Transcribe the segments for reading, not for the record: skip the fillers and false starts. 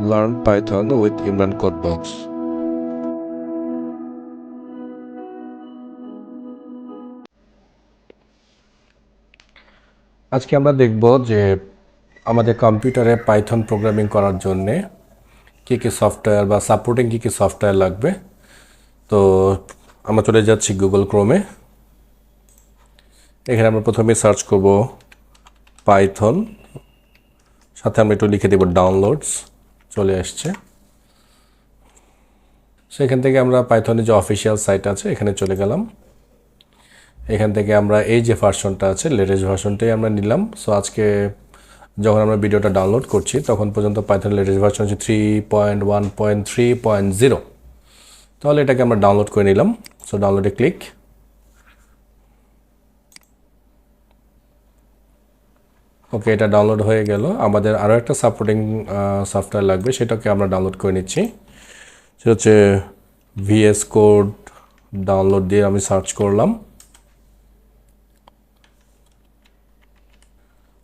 Learn Python with Emran Codebox. আজকে আমরা দেখব যে আমাদের কম্পিউটারে পাইথন প্রোগ্রামিং করার জন্য কী কী সফটওয়্যার বা সাপোর্টিং কী কী সফটওয়্যার লাগবে। তো আমরা চলে যাচ্ছি গুগল ক্রোমে। এখানে আমরা প্রথমে সার্চ করব পাইথন, সাথে আমরা একটু লিখে দেব ডাউনলোডস। চলে আসছে। সেখান থেকে আমরা পাইথনের যে অফিসিয়াল সাইট আছে এখানে চলে গেলাম। এখান থেকে আমরা এই যে ভার্সনটা আছে লেটেস্ট ভার্সনটাই আমরা নিলাম। সো আজকে যখন আমরা ভিডিওটা ডাউনলোড করছি তখন পর্যন্ত পাইথন লেটেস্ট ভার্সন হচ্ছে 3.1.3.0। তাহলে এটাকে আমরা ডাউনলোড করে নিলাম। সো ডাউনলোডে ক্লিক। ওকে, এটা ডাউনলোড হয়ে গেল। আমাদের আরও একটা সাপোর্টিং সফটওয়্যার লাগবে, সেটাকে আমরা ডাউনলোড করে নিচ্ছি। সেটা হচ্ছে ভিএস কোড। ডাউনলোড দিয়ে আমি সার্চ করলাম।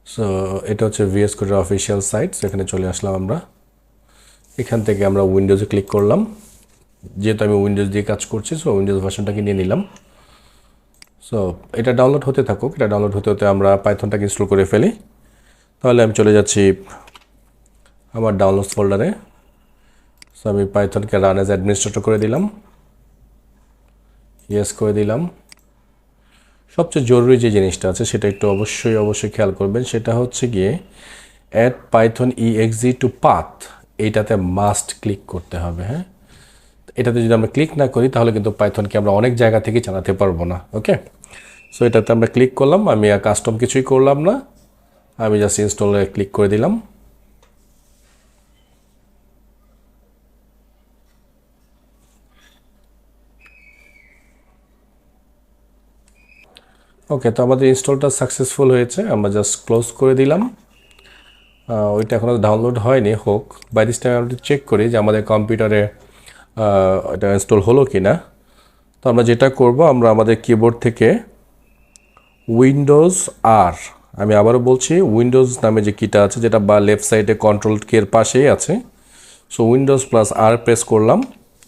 সো এটা হচ্ছে ভিএস কোডের অফিসিয়াল সাইট। এখানে চলে আসলাম আমরা। এখান থেকে আমরা উইন্ডোজে ক্লিক করলাম। যেহেতু আমি উইন্ডোজ দিয়ে কাজ করছি, সো উইন্ডোজ ভার্সনটাকে নিয়ে নিলাম। সো এটা ডাউনলোড হতে থাকুক। এটা ডাউনলোড হতে হতে আমরা পাইথনটাকে ইনস্টল করে ফেলি। তাহলে আমি চলে যাচ্ছি আমার ডাউনলোডস ফোল্ডারে। সো আমি পাইথনকে রান অ্যাজ অ্যাডমিনিস্ট্রেটর করে দিলাম, ইয়েস করে দিলাম। সবচেয়ে জরুরি যে জিনিসটা আছে সেটা একটু অবশ্যই খেয়াল করবেন, সেটা হচ্ছে গিয়ে add Python exe to path. এইটাতে মাস্ট ক্লিক করতে হবে। হ্যাঁ, এটাতে যদি আমরা ক্লিক না করি তাহলে কিন্তু পাইথনকে আমরা অনেক জায়গা থেকে চালাতে পারবো না। ওকে, সো এটাতে আমরা ক্লিক করলাম। আমি আর কাস্টম কিছুই করলাম না, আমি জাস্ট ইনস্টলে ক্লিক করে দিলাম। ওকে, তো আমাদের ইনস্টলটা সাকসেসফুল হয়েছে। আমরা জাস্ট ক্লোজ করে দিলাম। ওইটা এখনও ডাউনলোড হয়নি, হোক। বাই দিস টাইম আমরা চেক করি যে আমাদের কম্পিউটারে এটা ইনস্টল হলো কি না। তো আমরা যেটা করব, আমরা আমাদের কিবোর্ড থেকে উইন্ডোজ আর, আমি আবারও বলছি উইন্ডোজ নামে যে কিটা আছে, যেটা বা লেফট সাইডে কন্ট্রোল কি এর পাশেই আছে। সো উইন্ডোজ প্লাস আর প্রেস করলাম,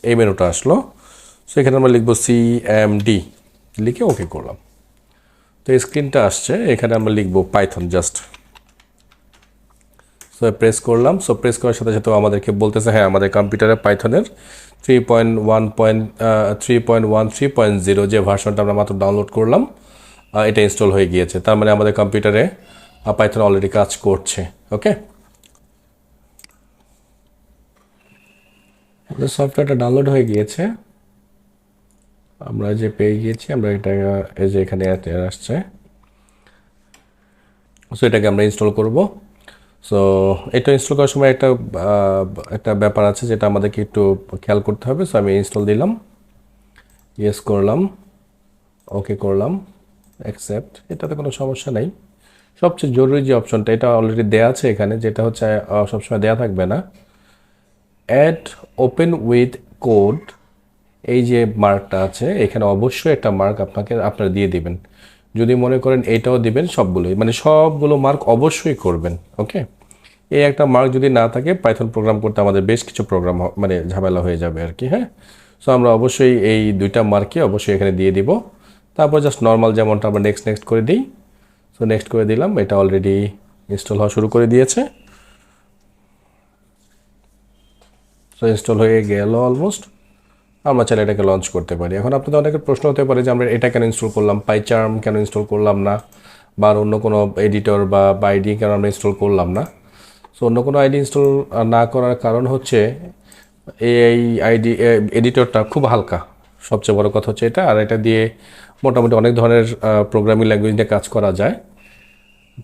এই মেনুটা আসলো। সো এখানে আমরা লিখব CMD, লিখে ওকে করলাম। তো এই স্ক্রিনটা আসছে, এখানে আমরা লিখব পাইথন জাস্ট। সো প্রেস করলাম। সো প্রেস করার সাথে সাথে আমাদেরকে বলতেছে হ্যাঁ আমাদের কম্পিউটারে পাইথনের 3.1.3.0 যে ভার্সনটা আমরা মাত্র ডাউনলোড করলাম এটা ইনস্টল হয়ে গিয়েছে। তার মানে আমাদের কম্পিউটারে পাইথন অলরেডি কাজ করছে। ওকে, আমাদের সফটওয়্যারটা ডাউনলোড হয়ে গিয়েছে। আমরা যে পেয়ে গিয়েছি, আমরা এটা এই যে এখানে আসছে। সো এটাকে আমরা ইনস্টল করব। সো এটা ইনস্টল করার সময় একটা ব্যাপার আছে যেটা আমাদেরকে একটু খেয়াল করতে হবে। সো আমি ইনস্টল দিলাম, ইয়েস করলাম, ওকে করলাম, অ্যাকসেপ্ট। এটাতে কোনো সমস্যা নেই। সবচেয়ে জরুরি যে অপশনটা, এটা অলরেডি দেয়া আছে এখানে, যেটা হচ্ছে সবসময় দেয়া থাকবে না। অ্যাড ওপেন উইথ কোড, এই যে মার্কটা আছে এখানে অবশ্যই একটা মার্ক আপনারা দিয়ে দিবেন। যদি মনে করেন এইটাও দিবেন, সবগুলোই মানে সবগুলো মার্ক অবশ্যই করবেন। ওকে, এই একটা মার্ক যদি না থাকে পাইথন প্রোগ্রাম করতে আমাদের বেশ কিছু প্রোগ্রাম মানে ঝামেলা হয়ে যাবে আর কি। হ্যাঁ, সো আমরা অবশ্যই এই দুইটা মার্কই অবশ্যই এখানে দিয়ে দিব। তারপর জাস্ট নর্মাল যেমনটা আমরা নেক্সট করে দিই। সো নেক্সট করে দিলাম। এটা অলরেডি ইনস্টল হওয়া শুরু করে দিয়েছে। সো ইনস্টল হয়ে গেল অলমোস্ট। আমরা চাইলে এটাকে লঞ্চ করতে পারি। এখন আপনাদের অনেকের প্রশ্ন হতে পারে যে আমরা এটা কেন ইনস্টল করলাম, পাইচার্ম কেন ইনস্টল করলাম না, বা অন্য কোনো এডিটর বা আইডি কেন আমরা ইনস্টল করলাম না। সো অন্য কোনো আইডি ইনস্টল না করার কারণ হচ্ছে এই আইডি এডিটরটা খুব হালকা। সবচেয়ে বড় কথা হচ্ছে এটা। আর এটা দিয়ে মোটামুটি অনেক ধরনের প্রোগ্রামিং ল্যাঙ্গুয়েজ নিয়ে কাজ করা যায়।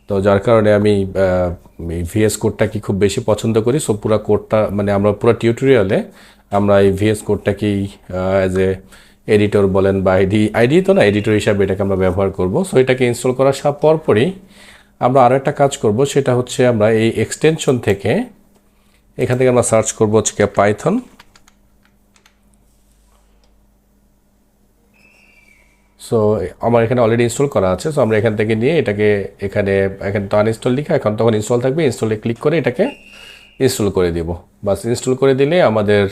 তো যার কারণে আমি ভিএস কোডটা কি খুব বেশি পছন্দ করি। সো পুরো কোডটা মানে আমরা পুরো টিউটোরিয়ালে আমরা এই ভিএস কোডটাকেই অ্যাজ এ এডিটর বলেন বা আইডি তো না, এডিটর হিসাবে এটাকে আমরা ব্যবহার করব। সো এটাকে ইনস্টল করার পরপরই আমরা আরও একটা কাজ করব, সেটা হচ্ছে আমরা এই এক্সটেনশন থেকে এখান থেকে আমরা সার্চ করব হচ্ছে পাইথন। সো আমার এখানে অলরেডি ইনস্টল করা আছে। সো আমরা এখান থেকে নিয়ে এখানে তো আনইনস্টল লিখা, এখন তখন ইনস্টল থাকবে। ইনস্টলে ক্লিক করে এটাকে ইনস্টল করে দিব। বাস ইনস্টল করে দিলে আমাদের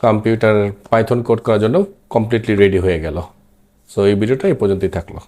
কম্পিউটার পাইথন কোড করার জন্য কমপ্লিটলি রেডি হয়ে গেল। সো এই ভিডিওটা এই পর্যন্তই থাকলো।